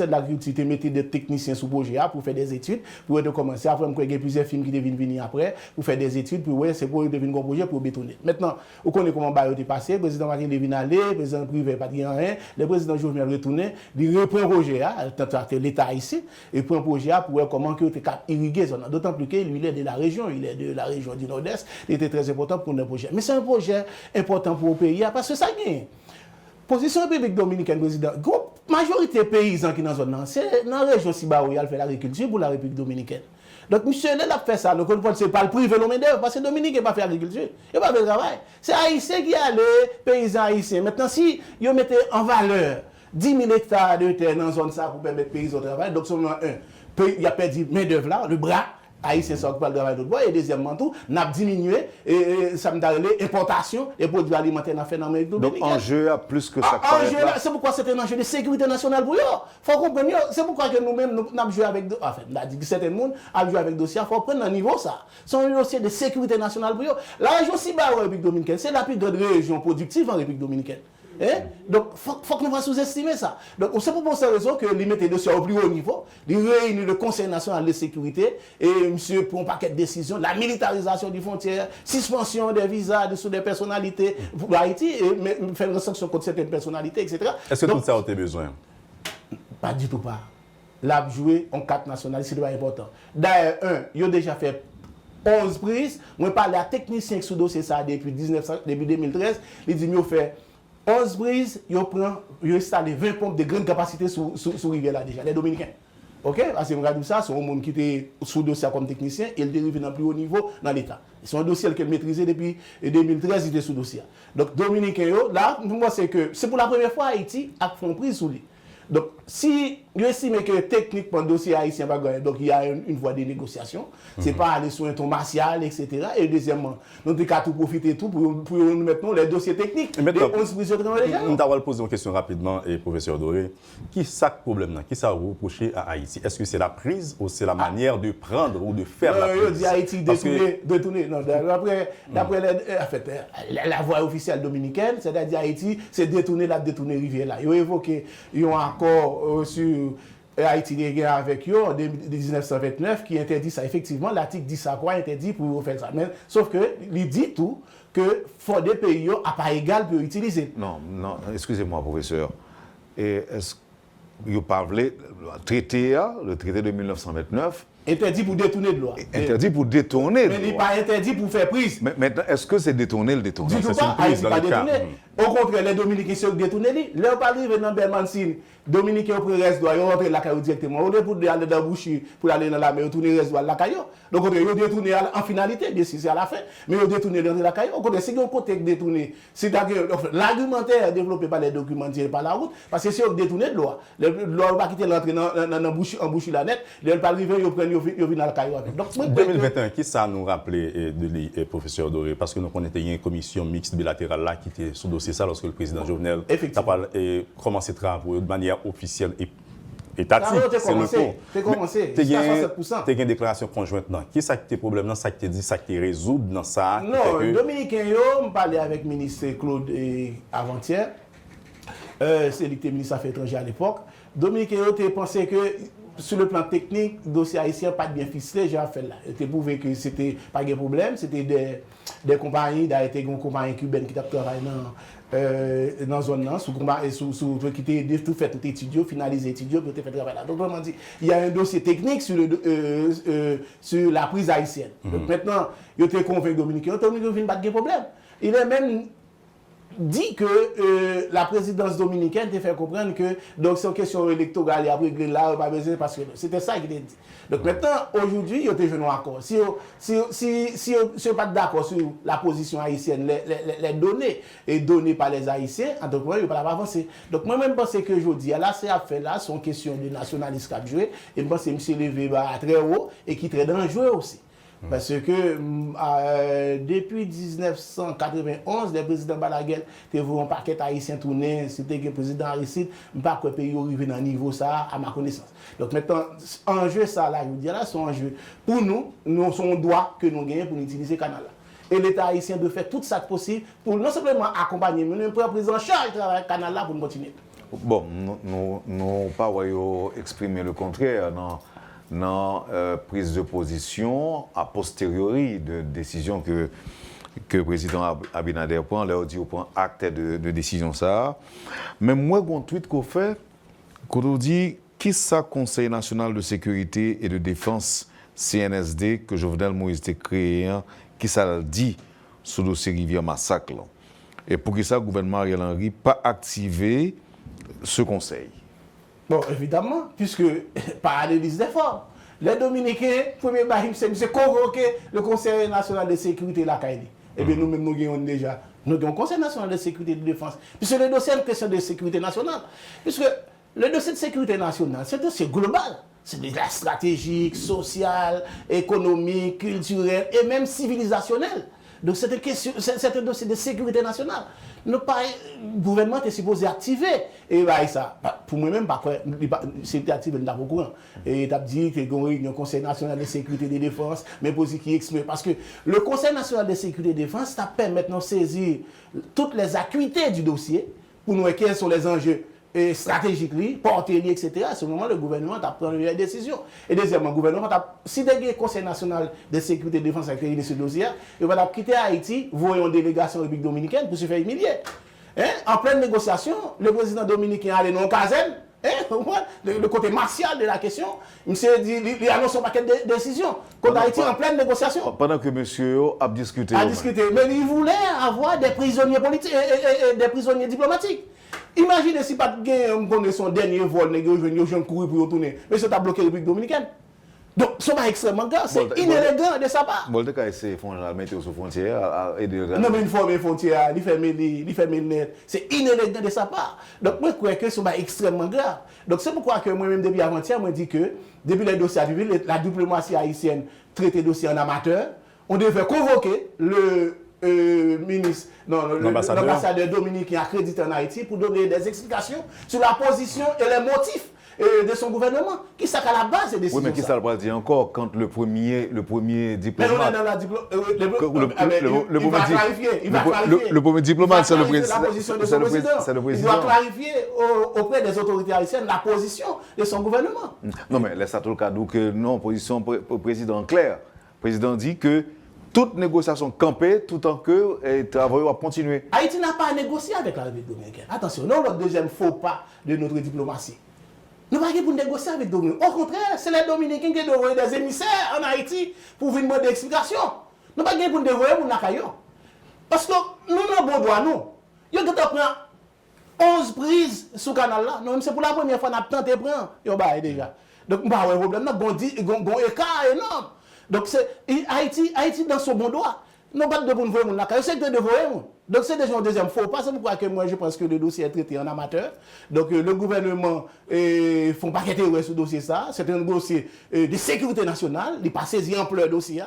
l'Agriculture mettait des techniciens sous le projet pour faire des études, pour commencer. Après, il y a plusieurs films qui deviennent venir après, pour faire des études, pour c'est pour devenir un projet pour bétonner. Maintenant, on connaît comment il est passé, le président Martin devine aller, le président privé pas dire rien, le président Jovenel retourner, il reprend le projet, l'État ici, et prend le projet pour voir comment il est irrigué. D'autant plus qu'il est de la région, du Nord-Est, il était très important pour le projet. Mais c'est un projet important pour le pays parce que ça gagne. Position République dominicaine, président, la majorité des paysans qui sont dans la zone, c'est dans la région Sibao, il fait l'agriculture pour la République dominicaine. Donc, monsieur, il a fait ça. Donc, on ne peut pas le priver l'homme d'œuvre parce que Dominique n'a pas fait agriculture. Il n'a pas fait le travail. C'est Haïtien qui a les paysans haïtiens. Maintenant, si ils mettaient en valeur 10 000 hectares de terre dans la zone ça pour permettre aux paysans de travail, donc, seulement il y a perdu main-d'œuvre là, le bras. Haïtiens sont occupés de travail d'autre bois. Et deuxièmement, tout, n'a diminué et ça me donne l'importation des produits alimentaires dans l'Amérique dominicaine. Donc, enjeu a plus que ça. C'est pourquoi c'est un enjeu de sécurité nationale pour eux. Il faut comprendre, c'est pourquoi que nous-mêmes, nous avons joué avec, enfin, on a dit que certains monde a joué avec dossier, il faut prendre un niveau ça. C'est un dossier de sécurité nationale pour eux. La région Ciba en République dominicaine, c'est la plus grande région productive en République dominicaine. Donc, il faut que nous ne sous-estimer ça. Donc, c'est pour cette raison que les mettez dossiers au plus haut niveau, les réunir le Conseil national de sécurité et monsieur pour un paquet de décisions, la militarisation des frontières, suspension des visas sur des personnalités pour Haïti et faire une sanction contre certaines personnalités, etc. Est-ce que tout ça a été besoin? Pas du tout pas. Là, jouer en 4 nationales, c'est important. D'ailleurs, ils ont déjà fait 11 prises. Moi, je parle à technicien qui sous dossier ça depuis 2013. Ils disent qu'ils ont fait 11 brises, ils ont installé 20 pompes de grande capacité sur rivière là déjà, les Dominicains. Ok? Parce que regarde ça, c'est un monde qui était sous dossier comme technicien et il dérive dans le plus haut niveau dans l'État. C'est un dossier qu'il maîtrisait depuis 2013, il était sous dossier. Donc, Dominicains, là, moi, c'est que c'est pour la première fois Haïti a fait une prise sous lui. Donc, si vous estimez que techniquement, le dossier haïtien va gagner, donc il y a une voie de négociation, c'est pas aller sur un ton martial, etc. Et deuxièmement, nous devons tout profiter tout pour nous mettre les dossiers techniques. Nous allons poser une question rapidement, et professeur Doré. Qui est le problème? Qui ça vous reproché à Haïti? Est-ce que c'est la prise ou c'est la manière de prendre ou de faire la prise? Je dis Haïti détourné. Non, d'après la voie officielle dominicaine, c'est-à-dire Haïti, c'est détourné rivière là. Ils ont évoqué, ils ont accord sur Haïti avec eux en 1929 qui interdit ça. Effectivement, l'article dit ça quoi interdit pour faire ça. Mais, sauf que il dit tout que faut des pays à part égale pour utiliser. Non, excusez-moi, professeur. Et est-ce que vous parlez le traité de 1929? Interdit pour détourner de loi. Interdit pour détourner de loi. Mais il n'est pas interdit pour faire prise. Mais maintenant, est-ce que c'est détourner le détourner? Du tout pas, Haïti pas détourné. Au contraire, les Dominicains sont détournés. Leur pas arrivé dans Bermansine, Dominicains au reste doit rentrer la caillou directement. Au lieu pour aller dans Bouchi, pour aller dans la mer, retourner reste doit la caillou. Donc, ils ont détourné en finalité, bien sûr, c'est à la fin. Mais ils ont détourné dans la caillou. Au contraire, si ils ont côté détourné, c'est l'argumentaire développé par les documentaires par la route, parce que si on détourné de loi, la loi va quitter l'entrée en Bouchi la net, ils ne pas arriver, ils prennent, ils viennent dans la caillou avec. Donc, 2021, qui ça nous rappelait de professeur Doré? Parce que nous connaissons une commission mixte bilatérale là qui était sous dossier ça lorsque le président Jovenel a commencé à travailler de manière officielle et étatique. C'est le coup. C'est commencé. Tu as une déclaration conjointe. Qui ça qui est problème? Ça qui te dit, ça qui te résout dans ça? Non, Dominicain, je parlais avec le ministre Claude avant-hier. C'est lui qui était ministre des Affaires étrangères à l'époque. Dominicain, tu pensé que sur le plan technique, le dossier haïtien pas bien ficelé, j'ai fait là. Il était prouvé que c'était pas de problème, c'était des compagnies, d'arrêter une compagnie cubaine qui travaillé dans la zone, qui était tout fait, tout étudié, finalisé étudié, pour faire travail là. Donc, vraiment dit, il y a un dossier technique sur la prise haïtienne. Donc maintenant, il était convaincu Dominicain, Dominicain vient pas de problème. Il est même dit que la présidence dominicaine te fait comprendre que donc c'est une question électorale et après là pas besoin parce que c'était ça qu'il a dit. Donc maintenant aujourd'hui il y a déjà un accord. Si on pas d'accord sur la position haïtienne, les données et données par les haïtiens, en tout cas il ne va pas avancer. Donc moi même pense que aujourd'hui là ces affaires là sont question de nationalisme qui a joué et je pense que M. Levé va très haut et qui est très dangereux aussi. Parce que depuis 1991, le président Balaguer a vu un paquet haïtien tourner, c'était le président Aristide, je ne sais pas que le pays arrive dans niveau ça, à ma connaissance. Donc maintenant, enjeu ça là, je veux dire là, c'est un enjeu. Pour nous, c'est un droit que nous gagnons pour utiliser ce canal là. Et l'État haïtien doit faire tout ça possible pour non simplement accompagner, mais nous prendre en charge ce canal là pour nous continuer. Bon, nous n'avons pas exprimé le contraire, non. Prise de position a posteriori de décision que le président Abinader prend, leur dit au point acte de décision ça. Mais moi, un tweet qu'on fait, quand on dit qui ça Conseil national de sécurité et de défense CNSD que Jovenel Moïse a créé, qui ça dit sur le dossier Rivière Massacre. Et pour que ça, le gouvernement Ariel Henry pas activé ce conseil. Bon, évidemment, puisque par analyse d'effort, les Dominicains, premier baril, c'est convoquer le Conseil national de sécurité la CAIDI. Et bien nous-mêmes, nous avons déjà le Conseil national de sécurité et de défense. Puisque le dossier est une question de sécurité nationale. Puisque le dossier de sécurité nationale, c'est un dossier global. c'est de la stratégique, sociale, économique, culturelle et même civilisationnelle. Donc c'est un dossier de sécurité nationale. Le gouvernement est supposé activer. Et ça, pour moi-même, c'est activé dans le courant. Et il a dit que le Conseil national de sécurité et de défense, mais pour qui exprime. Parce que le Conseil national de sécurité et de défense, ça permet maintenant de saisir toutes les acuités du dossier pour nous quels sont les enjeux stratégiques, portés, etc. À ce moment, le gouvernement a pris une décision. Et deuxièmement, le gouvernement si le Conseil national de sécurité et de défense a créé ce dossier, il va quitter Haïti, voyons une délégation en République dominicaine pour se faire humilier. En pleine négociation, le président dominicain allait dans Kazen, le côté martial de la question, il annonce un paquet de décisions. Quand Haïti en pleine négociation. Pendant que monsieur a discuté. Mais il voulait avoir des prisonniers politiques et des prisonniers diplomatiques. Imaginez si pas de son dernier vol, ils ont couru pour retourner. Mais ça a bloqué la République dominicaine. Donc, ce n'est pas extrêmement grave, c'est inélégant de sa part. Bon, le cas, c'est de mettre sur frontière. Non, mais une fois, les frontières, il fait net. C'est inélégant de sa part. Donc, moi, je crois que ce n'est pas extrêmement grave. Donc, c'est pourquoi que moi-même, depuis avant-hier, je dis que, depuis les dossiers arrivés, la diplomatie haïtienne traite les dossiers en amateur, on devait convoquer l'ambassadeur dominicain accrédité en Haïti pour donner des explications sur la position et les motifs de son gouvernement. Qui ça qu'à la base des décisions? Oui, mais qui ça le dit encore quand le premier diplomate. Mais on est dans la diplomate. Le premier diplomate, c'est le président. Il doit clarifier auprès des autorités haïtiennes la position de son gouvernement. Non, mais laisse ça tout le cas. Donc, non, position président claire. Le président dit que toute négociation campée, tout en que le travail va continuer. Haïti n'a pas à négocier avec la République dominicaine. Attention, non, le deuxième faux pas de notre diplomatie. Nous n'avons pas pour négocier avec les Dominicains. Au contraire, c'est les Dominicains qui doivent envoyer des émissaires en Haïti pour venir demander des explications. Nous n'avons pas pour dévoyer pour Nakayo. Parce que nous n'avons pas droit, nous. Nous avons 11 prises sur le canal là. C'est pour la première fois que nous avons tenté de prendre. Déjà. Donc, nous n'avons pas de problème. Nous avons un écart énorme. Donc, Haïti dans son bon droit. Nous n'avons pas de bon voyer. C'est que de voyer. Donc, c'est déjà un deuxième faux pas. C'est pourquoi que moi, je pense que le dossier est traité en amateur. Donc, le gouvernement ne font pas qu'être sur ce dossier. C'est un dossier de sécurité nationale. Il n'est pas saisi en pleurs dossier.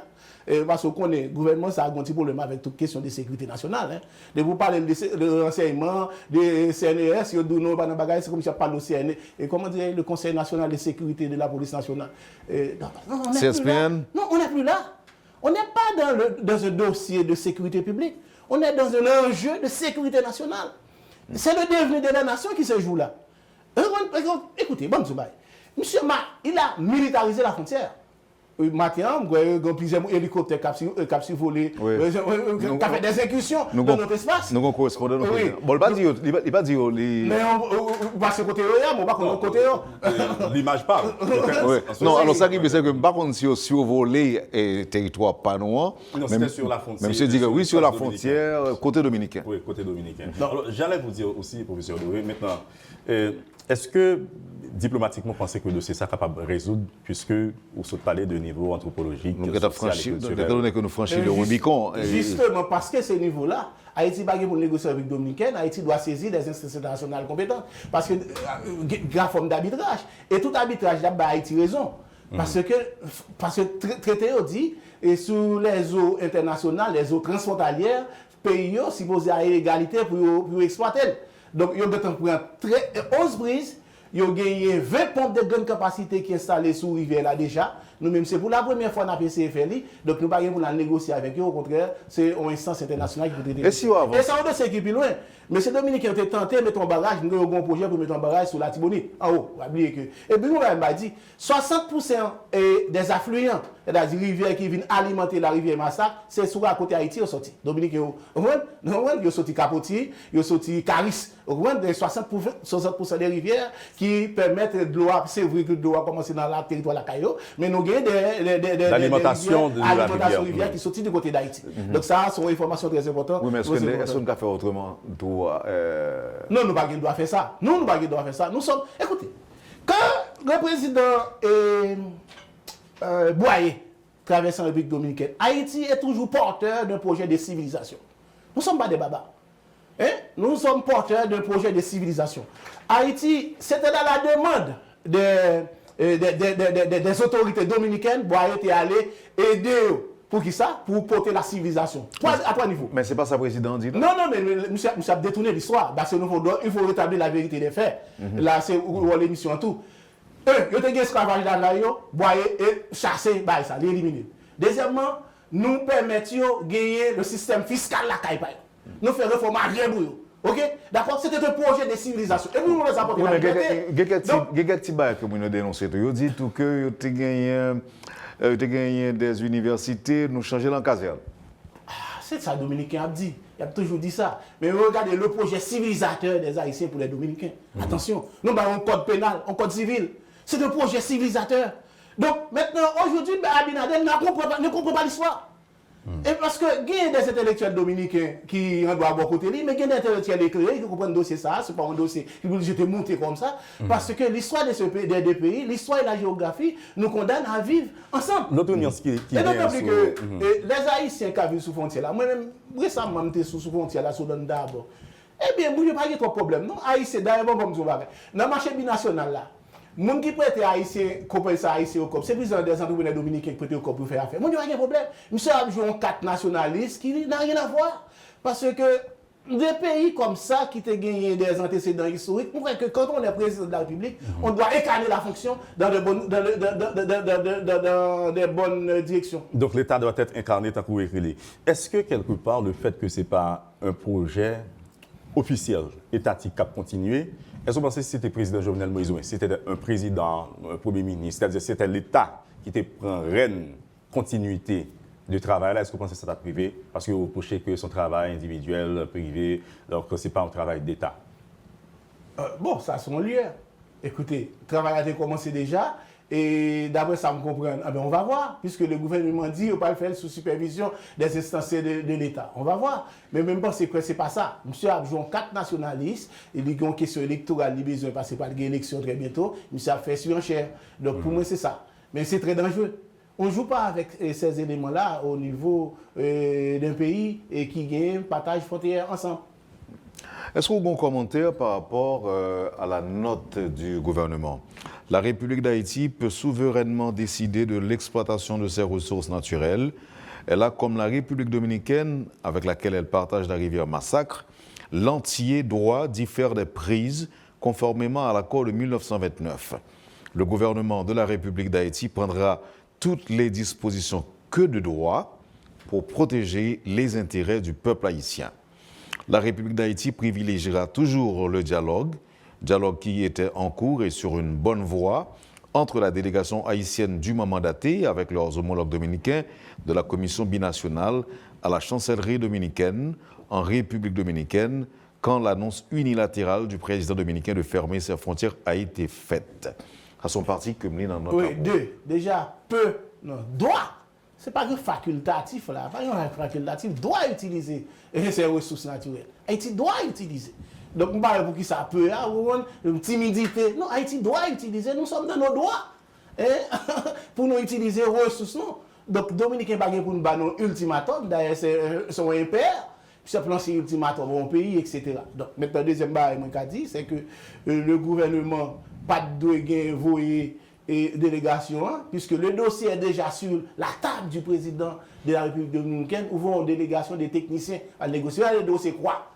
Parce qu'on connaît, le gouvernement, ça a un petit problème avec toute question de sécurité nationale. De vous parler de renseignement, de CNRS, c'est comme si on parle de CNRS. Et comment dire, le Conseil national de sécurité de la police nationale. CSPN? Non, on n'est plus là. On n'est pas dans un dossier de sécurité publique. On est dans un enjeu de sécurité nationale. C'est le devenir de la nation qui se joue là. Écoutez, bon, monsieur il a militarisé la frontière. Maintenant, il y a plusieurs hélicoptères qui ont volé, qui ont fait des incursions dans notre espace. Nous avons correspondant. Bon, il va pas dire. Mais on va se côté on va pas côté. L'image parle. Non, alors ça qui veut dire que par contre, si on survolait le territoire panois, même sur la frontière. Même si dit que oui, sur la frontière, côté dominicain. Oui, côté dominicain. Alors, j'allais vous dire aussi, professeur Doré, maintenant, est-ce que diplomatiquement, pensez que le dossier est capable de résoudre, puisque vous sautez parler de niveau anthropologique, social et culturel. Que nous franchissons le Rubicon. Justement, parce que ce niveau-là, Haïti n'est pas pour négocier avec Dominicaine, Haïti doit saisir des institutions internationales compétentes. Parce que, il y a une forme d'arbitrage. Et tout arbitrage, il y a Haïti raison. Parce que le traité dit, et sous les eaux internationales, les eaux transfrontalières, pays sont supposés à égalité pour exploiter. Donc, il y a prendre 11 prises. Il y a gagné 20 pompes de grande capacité qui sont installées sous la rivière là déjà. Nous-mêmes, c'est pour la première fois qu'on a fait CFLI. Donc, nous ne pouvons pas négocier avec eux. Au contraire, c'est une instance internationale qui peut aider. Et si on avance? Et ça, on doit s'équiper plus loin. Mais c'est Dominique qui a tenté de mettre un barrage. Nous avons un projet pour mettre un barrage sur la Tibonite. En haut, oubliez que. Et puis, nous avons dit 60% des affluents, c'est-à-dire rivières qui viennent alimenter la rivière Massa, c'est sur à côté Haïti, ils sont sortis. Dominique, ils sont sortis Capotis, ils sont sortis Caris. 60% des rivières qui permettent de l'eau, c'est vrai que l'eau a commencé dans le territoire de la Caillou, mais nous avons des l'alimentation de la rivière qui sortent du côté d'Haïti. Donc ça, c'est une information très importante. Oui, mais est-ce qu'on peut faire autrement? Non, nous ne pouvons pas faire ça. Nous ne pouvons pas faire ça. Nous sommes... Écoutez, quand le président Boyer traverse la République dominicaine, Haïti est toujours porteur d'un projet de civilisation. Nous ne sommes pas des babas. Nous sommes porteurs d'un projet de civilisation. Haïti, c'était dans la demande des autorités dominicaines pour aller aider pour qui ça? Pour porter la civilisation. À trois niveaux. Mais ce n'est pas ça, président dit. Non, mais nous avons détourné l'histoire. Parce qu'il faut rétablir la vérité des faits. Là, c'est l'émission en tout. Il y a des esclavages dans la et chasser, ça, l'éliminer. Deuxièmement, nous permettons de gagner le système fiscal la caille. Nous faisons réformer à Grébouillot. Ok? D'accord? C'était un projet de civilisation. Et nous nous apportons la liberté. Il y a des petits bails que nous dénoncé. Ils disent que vous avez gagné des universités, nous changer la caserne. C'est ça, Dominicain a dit. Il a toujours dit ça. Mais regardez le projet civilisateur des Haïtiens pour les Dominicains. Attention, nous avons un code pénal, un code civil. C'est un projet civilisateur. Donc maintenant, aujourd'hui, Abinader ne comprend pas l'histoire. Et parce que il y a des intellectuels dominicains qui en doivent avoir côté lui, mais il y a des intellectuels éclairés qui comprennent le dossier ça, c'est pas un dossier qui vous jeter monter comme ça, parce que l'histoire de ce pays, des deux pays, l'histoire et la géographie nous condamnent à vivre ensemble. Notre nuance qui et d'autant plus que les Haïtiens qui vivent sous frontière là, moi-même récemment j'étais sous frontière là, sous d'abord. Eh bien, il n'y a pas de problème, non? Haïtien, d'ailleurs, comme vous voyez, dans le marché binational là. Les gens qui prêtent haïtien, haïtien au COP, c'est plus des entrepreneurs dominicains qui prêtent au COP pour faire affaire. Moi, il n'y a pas de problème. Monsieur a joué en 4 nationalistes qui n'ont rien à voir. Parce que des pays comme ça qui ont gagné des antécédents historiques, on croit que quand on est président de la République, on doit incarner la fonction dans de bonnes directions. Donc l'État doit être incarné tant que écrit. Est-ce que quelque part le fait que ce n'est pas un projet officiel, étatique, qui a continué, est-ce que vous pensez que c'était le président Jovenel Moïse, c'était un président, un premier ministre, c'est-à-dire que c'était l'État qui était en reine continuité de travail, là, est-ce que vous pensez que ça a privé? Parce que vous reprochez que son travail individuel, privé, donc ce n'est pas un travail d'État. Bon, ça c'est un lieu. Écoutez, le travail a commencé déjà. Et d'après ça, me comprendre, on va voir, puisque le gouvernement dit qu'on ne va pas le faire sous supervision des instances de l'État. On va voir. Mais même pas, c'est que ce n'est pas ça. Monsieur a joué 4 nationalistes, il y a une question électorale, il a besoin de passer par l'élection très bientôt. Monsieur a fait surenchère. Donc pour moi, c'est ça. Mais c'est très dangereux. On ne joue pas avec ces éléments-là au niveau d'un pays qui gagne, partage frontière ensemble. Est-ce que vous avez un commentaire par rapport à la note du gouvernement? La République d'Haïti peut souverainement décider de l'exploitation de ses ressources naturelles. Elle a, comme la République dominicaine, avec laquelle elle partage la rivière Massacre, l'entier droit d'y faire des prises conformément à l'accord de 1929. Le gouvernement de la République d'Haïti prendra toutes les dispositions que de droit pour protéger les intérêts du peuple haïtien. La République d'Haïti privilégiera toujours le dialogue qui était en cours et sur une bonne voie entre la délégation haïtienne dûment mandatée avec leurs homologues dominicains de la commission binationale à la chancellerie dominicaine en République dominicaine quand l'annonce unilatérale du président dominicain de fermer ses frontières a été faite. À son parti, comme dans notre oui, déjà, doit. Ce n'est pas que facultatif, là. Pas que facultatif, doit utiliser ces ressources naturelles. Haïti doit utiliser. Donc, on parle pour qui ça peut, une timidité. Non, Haïti doit utiliser, nous sommes dans nos droits. Pour nous utiliser les ressources, non. Donc, Dominicain pas pour nous battre un ultimatum, d'ailleurs, c'est son impère, puis ça plan c'est ultimatum au pays, etc. Donc, maintenant, le deuxième barre, moi, dit, c'est que le gouvernement pas de gain voyer et délégation, puisque le dossier est déjà sur la table du président de la République dominicaine, où vont une délégation des techniciens à négocier. Le dossier quoi?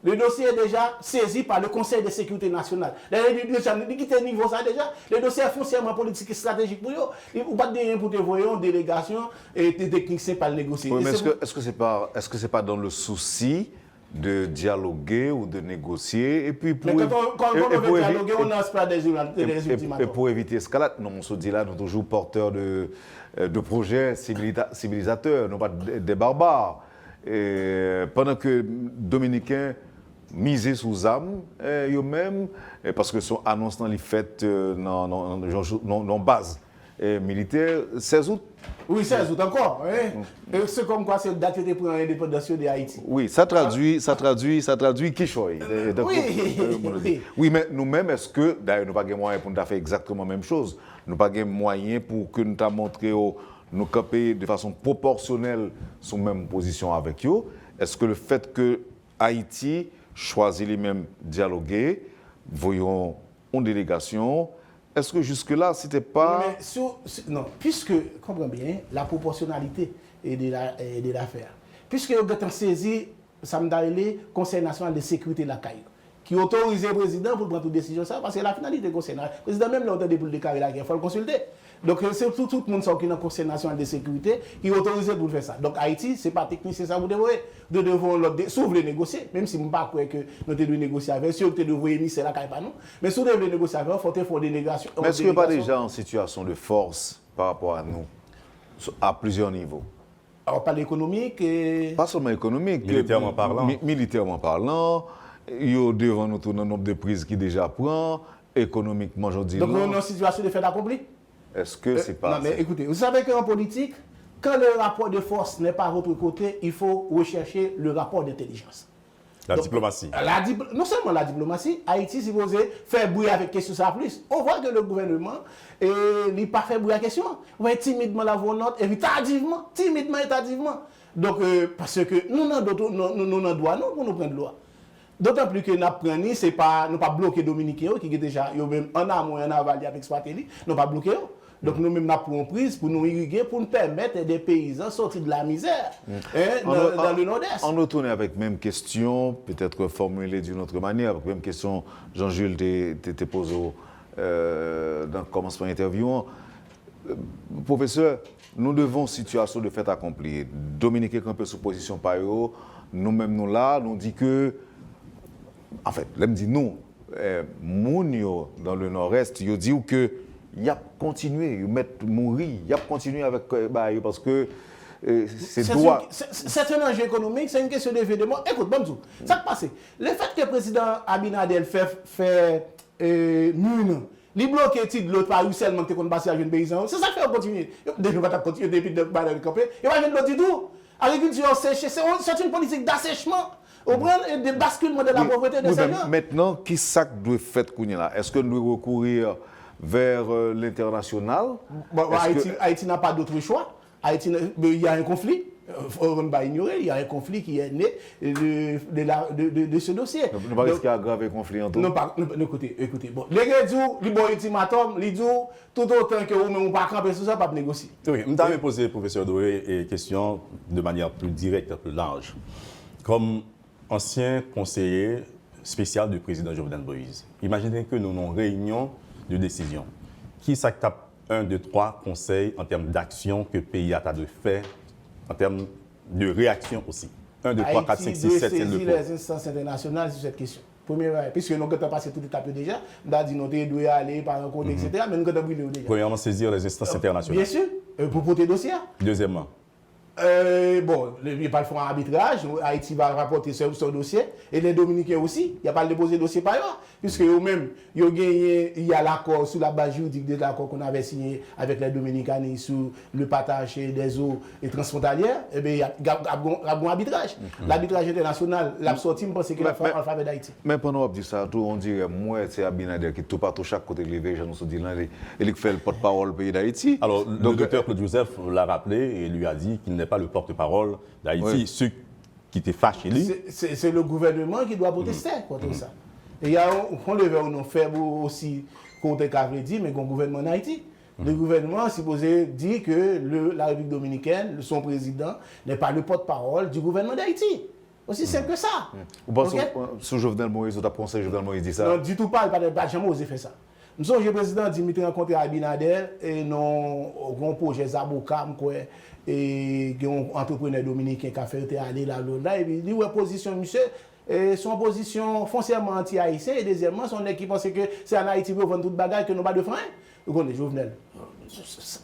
Le dossier est déjà saisi par le Conseil de sécurité nationale. Niveau ça déjà, le dossier est foncièrement politique et stratégique pour eux. Il n'y a pas de rien pour te voir en délégation et des techniciens par le négocier. Oui, mais est-ce que c'est pas dans le souci de dialoguer ou de négocier et puis pour quand on veut dialoguer, on n'a pas des ultimatums. Et pour éviter escalade, non, on se dit là, nous sommes toujours porteurs de projets civilisateurs, non pas des barbares. Et pendant que Dominicains miser sous âme, eux-mêmes, parce que son annonce dans les fêtes non base militaire, 16 août. Oui, 16 août encore. C'est comme quoi c'est la date pour l'indépendance de Haïti. Oui, ça traduit Kishoy. Oui, mais nous-mêmes, est-ce que, d'ailleurs, nous n'avons pas de moyens pour nous faire exactement la même chose? Nous n'avons pas de moyens pour que nous montrions nous camper de façon proportionnelle sur la même position avec eux? Est-ce que le fait que Haïti choisit les mêmes dialoguer, voyons une délégation est-ce que jusque-là, c'était pas... Non, puisque, comprends bien, la proportionnalité est de l'affaire. Puisque vous avez saisi, ça me donne le Conseil national de sécurité de la CAI, qui autorise le président pour prendre toute décision, ça, parce que la finalité du Conseil national, le président même l'a entendu pour le déclarer la guerre, il faut le consulter. Donc, c'est tout le monde qui est dans le Conseil national de sécurité qui est autorisé pour faire ça. Donc, Haïti, ce n'est pas technique, c'est ça, vous devez s'ouvrir négocier, même si je ne pas croire que nous devons négocier avec, si vous devez émisser la CAI, pas nous, mais si vous devez négocier avec, il faut faire des négociations. Mais est-ce que pas déjà en situation de force par rapport à nous, à plusieurs niveaux? Alors, pas économique et... Pas seulement économique. Militairement parlant. Militairement parlant, il y a devant nous tout un nombre de prises qui déjà prend, économiquement, je dis. Donc, nous sommes en situation de fait accompli. Est-ce que c'est pas... Non, mais écoutez, vous savez qu'en politique, quand le rapport de force n'est pas à votre côté, il faut rechercher le rapport d'intelligence. La diplomatie. Non seulement la diplomatie, Haïti si vous faire bruit avec question ça plus. On voit que le gouvernement n'est pas fait bruit à question. On va timidement la note, et timidement et tardivement. Donc, parce que nous n'en droit pour nous prendre loi. D'autant plus que nous prenons, c'est pas, nous pas bloqué Dominicain qui est déjà, même en amont et en aval avec exploité, nous pas bloqué. Donc nous-mêmes, nous prenons prise pour nous irriguer, pour nous permettre des paysans sortir de la misère dans le nord-est. On retourne avec la même question, peut-être formulée d'une autre manière, avec la même question, Jean-Jules t'a posé dans le commencement de l'interview. Professeur, nous devons situation de fait accompli. Dominique est un peu sous position par eux, nous-mêmes nous là, nous dit que, en fait, là me dit nous, Mounio dans le nord-est, il dit que il a continué, il met mourir, il a continué avec parce que c'est droit. C'est un enjeu économique, c'est une question de vie de mort. Écoute, bonjour, ça se passe. Le fait que le président Abinadel fait mune, il bloque de l'autre par seulement que tu passes à une paysan, c'est ça qui fait continuer. Depuis que tu continues depuis de le camper, il va venir l'autre du tout. Agriculture séchée, c'est une politique d'assèchement. Au point de basculement de la pauvreté de ces gens. Maintenant, qui ça doit faire là? Est-ce que nous devons recourir vers l'international? Haïti n'a pas d'autre choix. Haïti, il y a un conflit. On ne va pas ignorer, il y a un conflit qui est né de ce dossier. Nous ne risquons pas d'aggraver le conflit en tout. Non, écoutez. Bon, les gars disent, les bons ultimatums, ils disent, tout autant que vous ne pas camper sur ça, pas négocier. Oui, je vais poser, professeur Doré, une question de manière plus directe, plus large. Comme ancien conseiller spécial du président Jovenel Moïse, imaginez que nous avons une réunion de décision. Qui s'accepte 1, 2, 3 conseils en termes d'action que le pays a de faire, en termes de réaction aussi. 1, 2, 3, 4, 5, 6, 7, c'est le point. Les instances internationales sur cette question. Premièrement, puisque nous avons passé toute étape déjà, nous avons dit que nous devons aller par un code, etc. Mais nous avons brûlé déjà. Premièrement, saisir les instances internationales. Bien sûr, pour porter dossier. Deuxièmement. Bon, il n'y a pas le fonds arbitrage, Haïti va rapporter ce dossier, et les Dominicains aussi, il n'y a pas le déposer dossier par eux, puisque eux-mêmes, il y a l'accord sur la base juridique de l'accord qu'on avait signé avec les Dominicains sur le partage des eaux et transfrontalières, et bien il y a un bon arbitrage. L'arbitrage international, l'a sorti, je pense qu'il a fait en faveur d'Haïti. Mais pendant qu'on dit ça, on dirait, moi, c'est Abinader qui tout partout, chaque côté de l'évêque, je nous dis là, il fait le porte-parole du pays d'Haïti. Alors, le docteur Claude Joseph l'a rappelé et lui a dit qu'il n'est pas le porte-parole d'Haïti. Oui. Ceux qui étaient fâchés, c'est le gouvernement qui doit protester contre ça. Et il y a un lever où nous faisons aussi contre Cavledi, mais le gouvernement d'Haïti. Le gouvernement supposé dit que la République dominicaine, son président, n'est pas le porte-parole du gouvernement d'Haïti. Aussi simple que ça. Vous pensez sous Jovenel Moïse, vous avez pensé que Jovenel Moïse dit ça? Non, du tout pas, il n'a pas jamais osé faire ça. Nous sommes le président Dimitri rencontré Abinader et nous avons un projet Zabokam et un entrepreneur dominicain qui a fait aller là-bas. Et puis, il a position, monsieur, son position foncièrement anti-haïtienne. Et deuxièmement, son équipe pense que c'est en Haïti pour vendre toute bagaille que nous pas de frein. Vous connaissez Jovenel.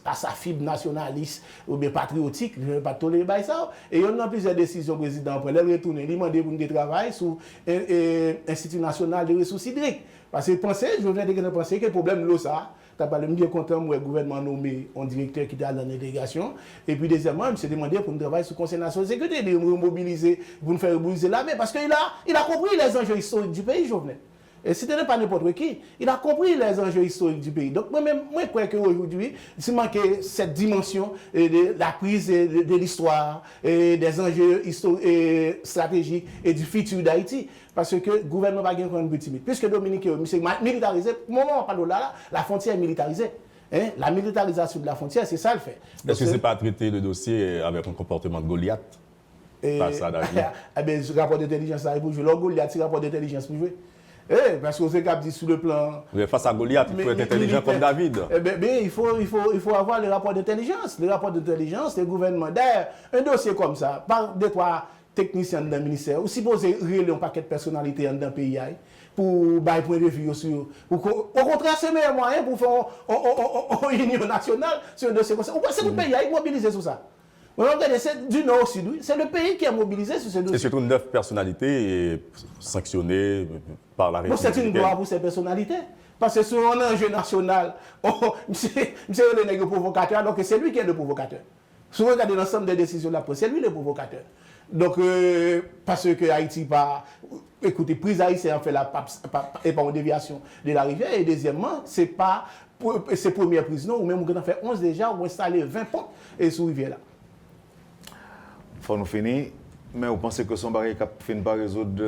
Pas sa fibre nationaliste ou bien patriotique, je ne vais pas tolérer ça. Et il y a plusieurs décisions président pour les retourner. Il m'a demandé pour travailler sur l'Institut national de ressources hydriques. Parce que je venais de penser que le problème là, ça, tu as parlé de content, moi, le gouvernement nommé un directeur qui était dans la délégation. Et puis, deuxièmement, il s'est demandé pour nous travailler sur le Conseil national de sécurité, de nous mobiliser, pour nous faire mobiliser là. Mais parce qu'il a compris les enjeux historiques du pays, Jovenel. Et ce n'est pas n'importe qui. Il a compris les enjeux historiques du pays. Donc, moi-même, moi, je crois qu'aujourd'hui, il manque cette dimension de la prise de l'histoire, des enjeux stratégiques et du futur d'Haïti. Parce que le gouvernement va gagner un petit limite. Puisque Dominique, c'est militarisé, au moment où on parle de là, la frontière est militarisée. Hein? La militarisation de la frontière, c'est ça le fait. Est-ce que ce n'est pas traiter le dossier avec un comportement de Goliath? Pas ça, David. Eh bien, ce rapport d'intelligence, ça pour jouer. Le Goliath, c'est rapport d'intelligence pour jouer. Parce qu'on s'est dit sur le plan. Mais face à Goliath, il faut être intelligent comme David. Il faut avoir les rapports d'intelligence. Les rapports d'intelligence, les gouvernements. D'ailleurs, un dossier comme ça, par deux, trois techniciens dans le ministère, ou supposé réunir un paquet de personnalités dans le pays pour bailler point de vue sur. Au contraire, c'est le meilleur moyen pour faire une union nationale sur un dossier comme ça. C'est le pays qui est mobilisé sur ça. C'est du nord au sud, c'est le pays qui est mobilisé sur ce dossier. Et surtout 9 personnalités sanctionnées par la République. C'est une gloire pour ces personnalités. Parce que sur un enjeu national, c'est le nègre provocateur, donc c'est lui qui est le provocateur. Si vous regardez l'ensemble des décisions de la presse, c'est lui le provocateur. Donc, parce que Haïti pas. Écoutez, prise haïtienne fait la et pas en déviation de la rivière. Et deuxièmement, c'est pas ces premières prises, non, ou même on a fait 11 déjà, on a installé 20 pompes et sous rivière là. Faut nous finir, mais vous pensez que son baril cap fin pas résoudre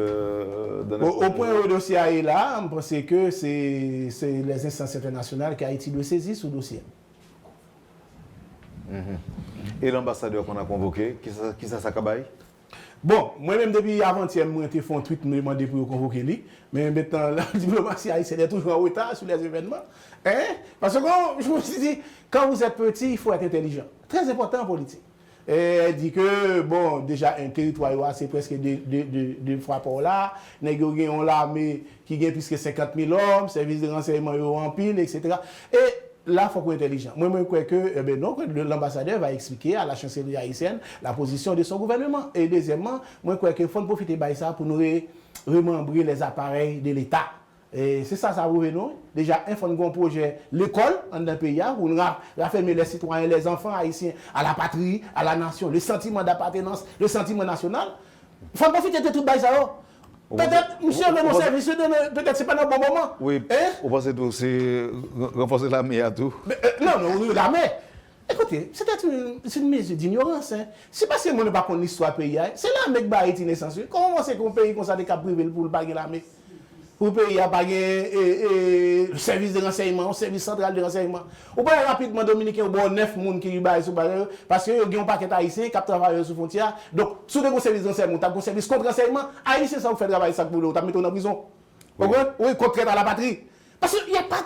au point où le dossier est là, je pense que c'est les instances internationales qui Haïti doit saisir ce dossier. Et l'ambassadeur qu'on a convoqué, qui ça s'acabaye? Bon, moi-même depuis avant-hier, moi j'ai fait un tweet me demander pour convoquer lui, mais maintenant la diplomatie haïtienne est toujours en retard sur les événements. Hein? Parce que je me suis dit, quand vous êtes petit, il faut être intelligent. Très important en politique. Et elle dit que, bon, déjà, un territoire, c'est presque deux fois par là. Nous avons l'armée qui gagne plus que 50 000 hommes, service de renseignement en pile, etc. Et là, il faut qu'on soit intelligent. Moi, je crois que non, l'ambassadeur va expliquer à la chancellerie haïtienne la position de son gouvernement. Et deuxièmement, moi, je crois qu'il faut profiter de ça pour nous remembrer les appareils de l'État. Et c'est ça, ça vous non? Déjà, il faut un projet, l'école, dans un pays, où on raffermer les citoyens, les enfants haïtiens à la patrie, à la nation, le sentiment d'appartenance, le sentiment national. Il faut profiter de tout ça. Peut-être, monsieur, mon service, peut-être que ce n'est pas un bon moment. Oui, vous pensez que c'est renforcer l'armée à tout? Non, l'armée. Écoutez, c'est une mesure d'ignorance. Hein. C'est parce que moi, je ne sais pas l'histoire pays. C'est l'armée qui va Haïti naissance. Comment c'est qu'on paye comme ça des cas privés pour le payer l'armée? Pour le pays, il y a pas le service de renseignement, le service central de renseignement. Ou pas rapidement, Dominique, il y a 9 personnes qui sont parce qu'il y a un paquet haïtien qui travaille sur la frontière. Donc, sous le service de renseignement, tu as un service contre renseignement, haïtien, ça vous fait travailler ça pour vous, tu as mis en prison. Oui, contre à la patrie. Parce qu'il n'y a pas.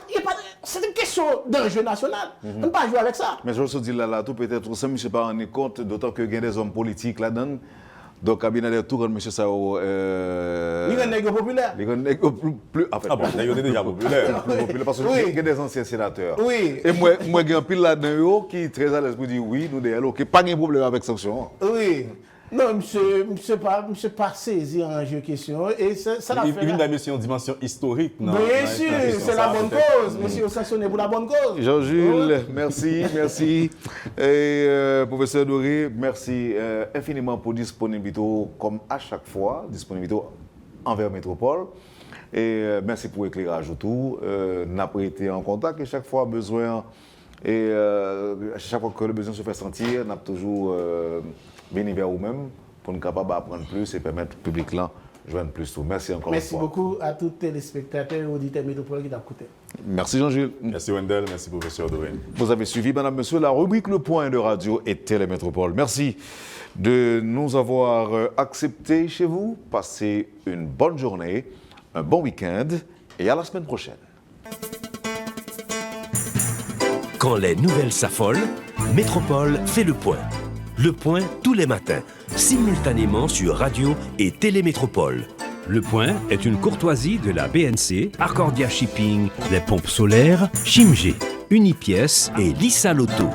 C'est une question d'enjeu national. On ne peut pas jouer avec ça. Mais je me dis là, tout peut-être, ça, je ne me suis pas rendu compte, d'autant qu'il y a des hommes politiques là-dedans. Donc, cabinet de tour, M. Sao. Il est un nègre populaire. Il est un nègre plus. Ah bon, il est déjà populaire. Parce que il y a des anciens sénateurs. Oui. Et moi, j'ai un pile là-dedans qui est très à l'aise pour dire oui, nous derrière, ok, pas de problème avec sanction. Oui. Non, monsieur pas saisi en jeu question. Et ça l'a fait. Une une dimension historique. Bien sûr, c'est la bonne cause. Monsieur sanctionné pour la bonne cause. Jean-Jules, merci. Et professeur Doré, merci infiniment pour disponibilité, comme à chaque fois, disponibilité envers Métropole. Et merci pour l'éclairage autour. N'a pas été en contact et chaque fois besoin. Et chaque fois que le besoin se fait sentir, n'a toujours venir vers vous-même pour nous capables d'apprendre plus et permettre au public là de joindre plus tout. Merci encore une fois. Merci beaucoup à tous les téléspectateurs et auditeurs Métropole qui t'ont écouté. Merci Jean-Jules. Merci Wendell, merci professeur Doré. Vous avez suivi, madame, monsieur, la rubrique Le Point de Radio et Télémétropole. Merci de nous avoir acceptés chez vous. Passez une bonne journée, un bon week-end et à la semaine prochaine. Quand les nouvelles s'affolent, Métropole fait le point. Le point tous les matins, simultanément sur Radio et Télémétropole. Le point est une courtoisie de la BNC, Arcordia Shipping, les pompes solaires, Chimgé, Unipièce et Lissa Loto.